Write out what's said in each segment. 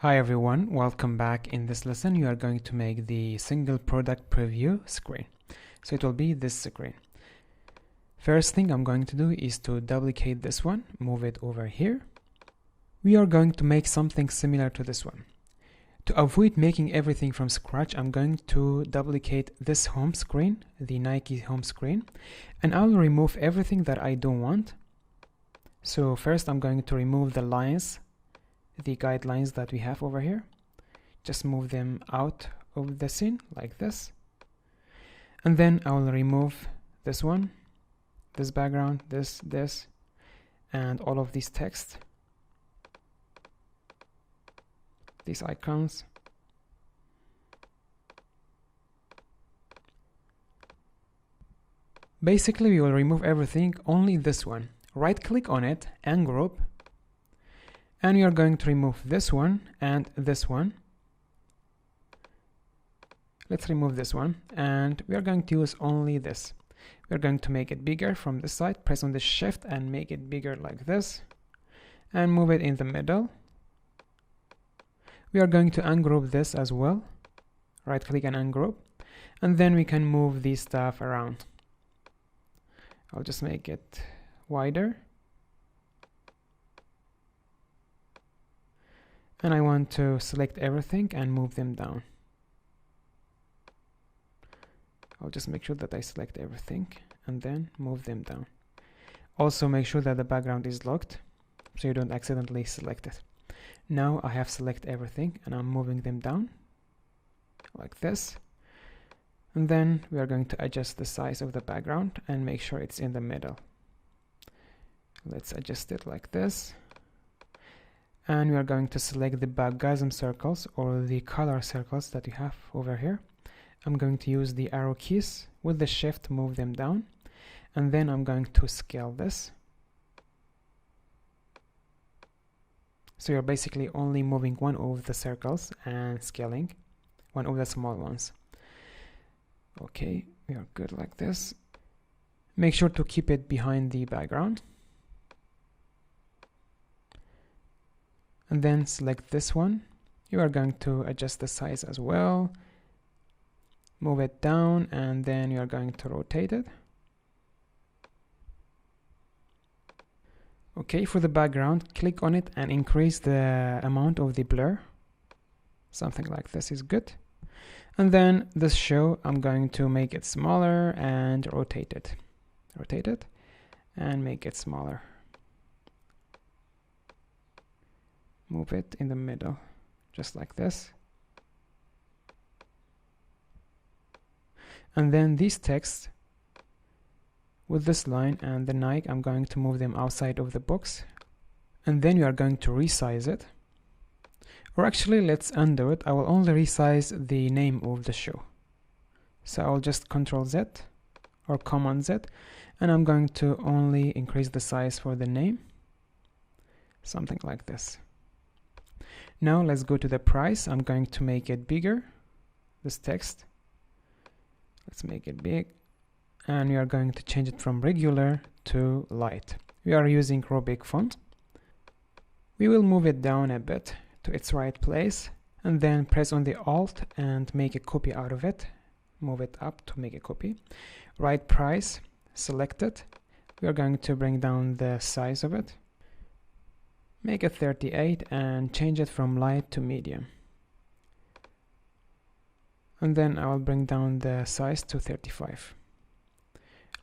Hi everyone, welcome back. In this lesson you are going to make the single product preview screen. So it will be this screen. First thing I'm going to do is to duplicate this one, move it over here. We are going to make something similar to this one. To avoid making everything from scratch, I'm going to duplicate this home screen, the Nike home screen, and I'll remove everything that I don't want. So first I'm going to remove the lines, the guidelines that we have over here. Just move them out of the scene like this. And then I will remove this one, this background, this, and all of these text, these icons. Basically, we will remove everything, only this one. Right click on it and group. And we are going to remove this one and this one. Let's remove this one, and we are going to use only this. We are going to make it bigger from this side. Press on the shift and make it bigger like this, and move it in the middle. We are going to ungroup this as well. Right click and ungroup, and then we can move these stuff around. I'll just make it wider. And I want to select everything and move them down. I'll just make sure that I select everything and then move them down. Also make sure that the background is locked so you don't accidentally select it. Now I have selected everything and I'm moving them down like this. And then we are going to adjust the size of the background and make sure it's in the middle. Let's adjust it like this. And we are going to select the backgasm circles or the color circles that you have over here. I'm going to use the arrow keys with the shift, move them down, and then I'm going to scale this. So you're basically only moving one of the circles and scaling one of the small ones. Okay, we are good like this. Make sure to keep it behind the background. And then select this one. You are going to adjust the size as well. Move it down, and then you are going to rotate it. Okay, for the background, click on it and increase the amount of the blur. Something like this is good. And then this show, I'm going to make it smaller and rotate it. Rotate it and make it smaller. Move it in the middle, just like this. And then these texts with this line and the Nike, I'm going to move them outside of the box. And then you are going to resize it. Or actually, let's undo it. I will only resize the name of the show. So I'll just Ctrl Z or Command Z, and I'm going to only increase the size for the name. Something like this. Now let's go to the price. I'm going to make it bigger, this text. Let's make it big. And we are going to change it from regular to light. We are using Robic font. We will move it down a bit to its right place and then press on the Alt and make a copy out of it. Move it up to make a copy. Right price, select it. We are going to bring down the size of it. Make it 38 and change it from light to medium. And then I will bring down the size to 35.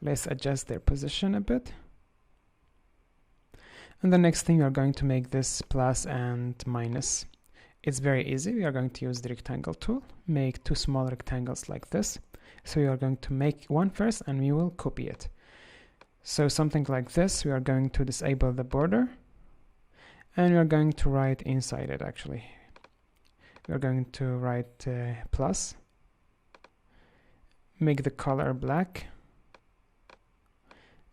Let's adjust their position a bit. And the next thing, we are going to make this plus and minus. It's very easy. We are going to use the rectangle tool, make two small rectangles like this. So we are going to make one first and we will copy it. So something like this, we are going to disable the border. And we are going to write inside it actually. We are going to write plus. Make the color black.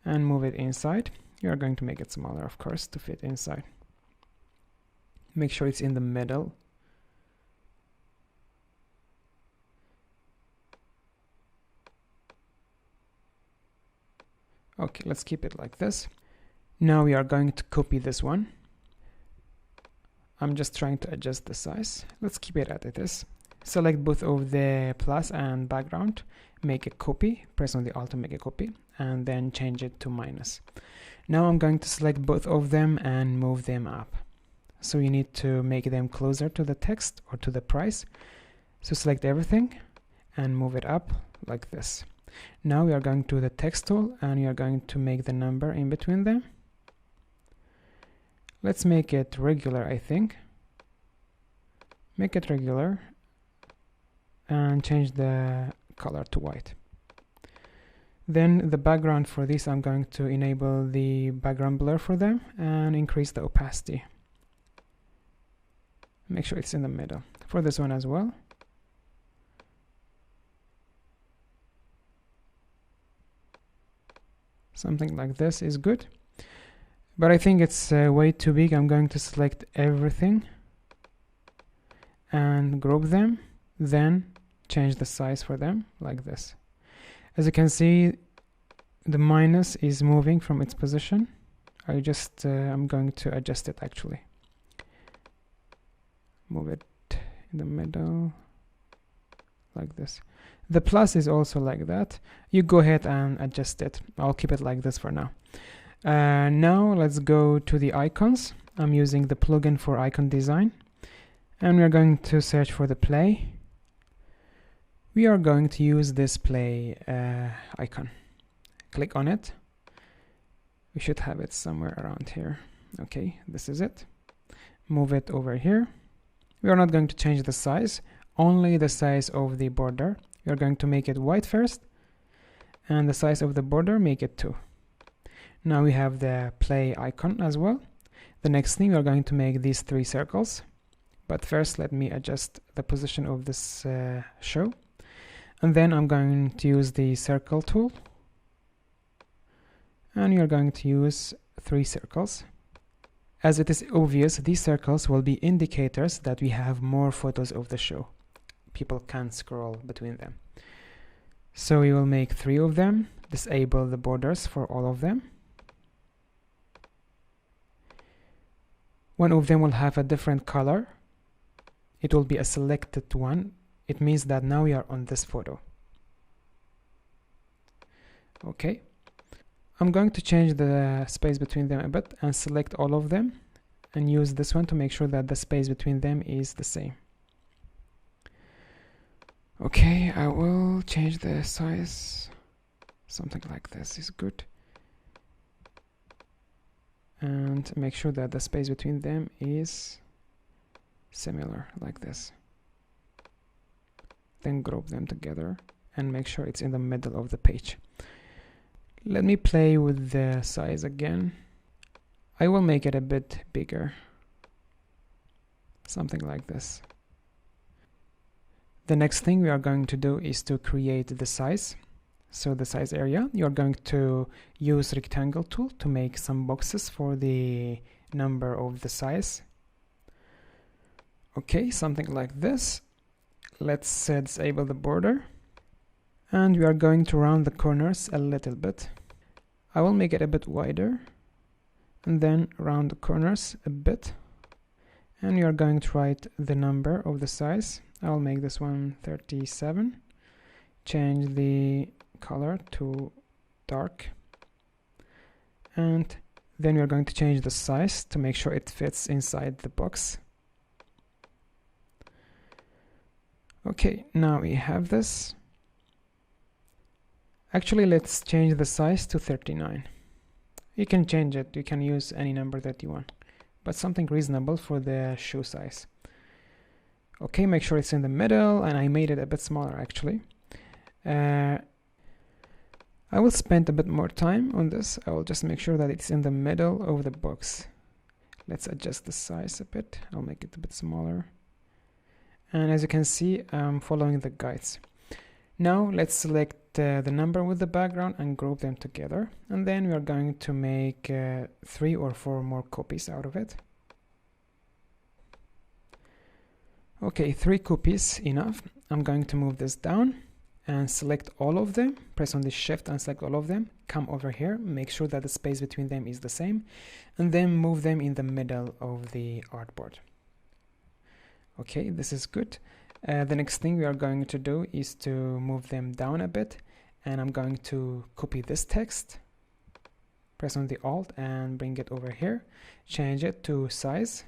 And move it inside. You are going to make it smaller, of course, to fit inside. Make sure it's in the middle. Okay, let's keep it like this. Now we are going to copy this one. I'm just trying to adjust the size. Let's keep it as it is. Select both of the plus and background, make a copy, press on the Alt to make a copy, and then change it to minus. Now I'm going to select both of them and move them up. So you need to make them closer to the text or to the price. So select everything and move it up like this. Now we are going to the text tool and we are going to make the number in between them. Let's make it regular, I think. Make it regular and change the color to white. Then the background for this, I'm going to enable the background blur for them and increase the opacity. Make sure it's in the middle. For this one as well. Something like this is good. But I think it's way too big. I'm going to select everything and group them, then change the size for them like this. As you can see, the minus is moving from its position. I'm going to adjust it actually. Move it in the middle like this. The plus is also like that. You go ahead and adjust it. I'll keep it like this for now. Now let's go to the icons. I'm using the plugin for icon design and we're going to search for the play. We are going to use this play icon. Click on it. We should have it somewhere around here. Okay, this is it. Move it over here. We are not going to change the size, only the size of the border. We are going to make it white first and the size of the border, make it 2. Now we have the play icon as well. The next thing, we are going to make these 3 circles. But first, let me adjust the position of this show. And then I'm going to use the circle tool. And you're going to use 3 circles. As it is obvious, these circles will be indicators that we have more photos of the show. People can scroll between them. So we will make 3 of them, disable the borders for all of them. One of them will have a different color. It will be a selected one. It means that now we are on this photo. Okay. I'm going to change the space between them a bit and select all of them and use this one to make sure that the space between them is the same. Okay, I will change the size. Something like this is good. And make sure that the space between them is similar, like this. Then group them together and make sure it's in the middle of the page. Let me play with the size again. I will make it a bit bigger. Something like this. The next thing we are going to do is to create the size. So the size area, you're going to use rectangle tool to make some boxes for the number of the size. Okay, something like this. Let's disable the border. And we are going to round the corners a little bit. I will make it a bit wider and then round the corners a bit. And you are going to write the number of the size. I'll make this one 37. Change the color to dark. And then we are going to change the size to make sure it fits inside the box. Okay, now we have this. Actually, let's change the size to 39. You can change it, you can use any number that you want, but something reasonable for the shoe size. Okay, make sure it's in the middle, and I made it a bit smaller actually. I will spend a bit more time on this. I will just make sure that it's in the middle of the box. Let's adjust the size a bit. I'll make it a bit smaller. And as you can see, I'm following the guides. Now let's select the number with the background and group them together. And then we are going to make 3 or 4 more copies out of it. Okay, 3 copies enough. I'm going to move this down and select all of them. Press on the shift and select all of them. Come over here, make sure that the space between them is the same, and then move them in the middle of the artboard. Okay, this is good. The next thing we are going to do is to move them down a bit, and I'm going to copy this text, press on the Alt and bring it over here, change it to size,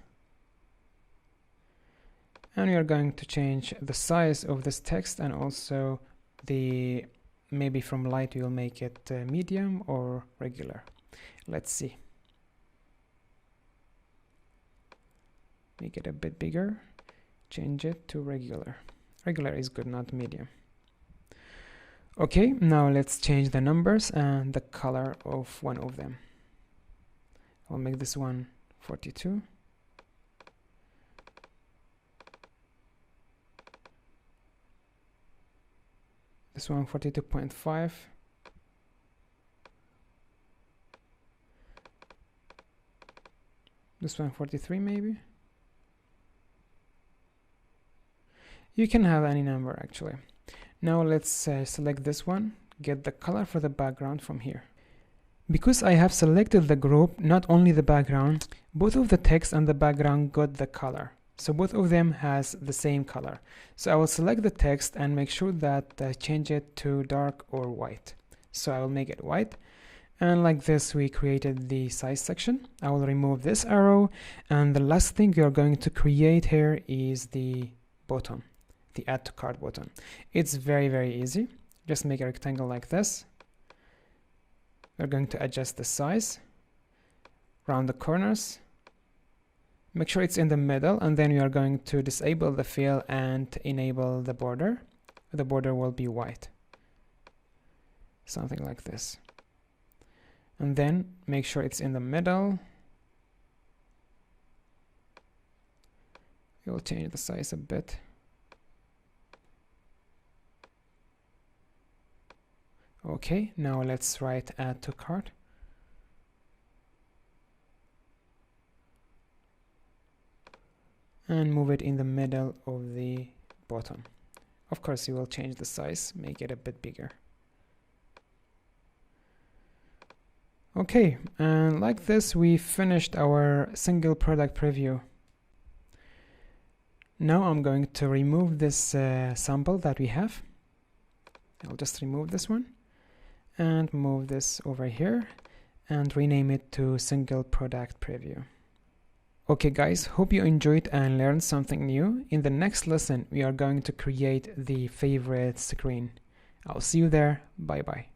and we are going to change the size of this text, and also the maybe from light we'll make it medium or regular. Let's see. Make it a bit bigger, change it to regular. Regular is good, not medium. Okay, now let's change the numbers and the color of one of them. I'll make this one 42. This one 42.5. This one 43 maybe. You can have any number actually. Now let's select this one, get the color for the background from here. Because I have selected the group, not only the background, both of the text and the background got the color. So both of them has the same color. So I will select the text and make sure that change it to dark or white. So I will make it white. And like this, we created the size section. I will remove this arrow. And the last thing we are going to create here is the button, the add to cart button. It's very, very easy. Just make a rectangle like this. We're going to adjust the size, round the corners, make sure it's in the middle, and then we are going to disable the fill and enable the border. The border will be white, something like this. And then make sure it's in the middle. We'll change the size a bit. Okay, now let's write add to cart. And move it in the middle of the bottom. Of course, you will change the size, make it a bit bigger. Okay, and like this, we finished our single product preview. Now I'm going to remove this sample that we have. I'll just remove this one and move this over here and rename it to single product preview. Okay guys, hope you enjoyed and learned something new. In the next lesson, we are going to create the favorite screen. I'll see you there. Bye bye.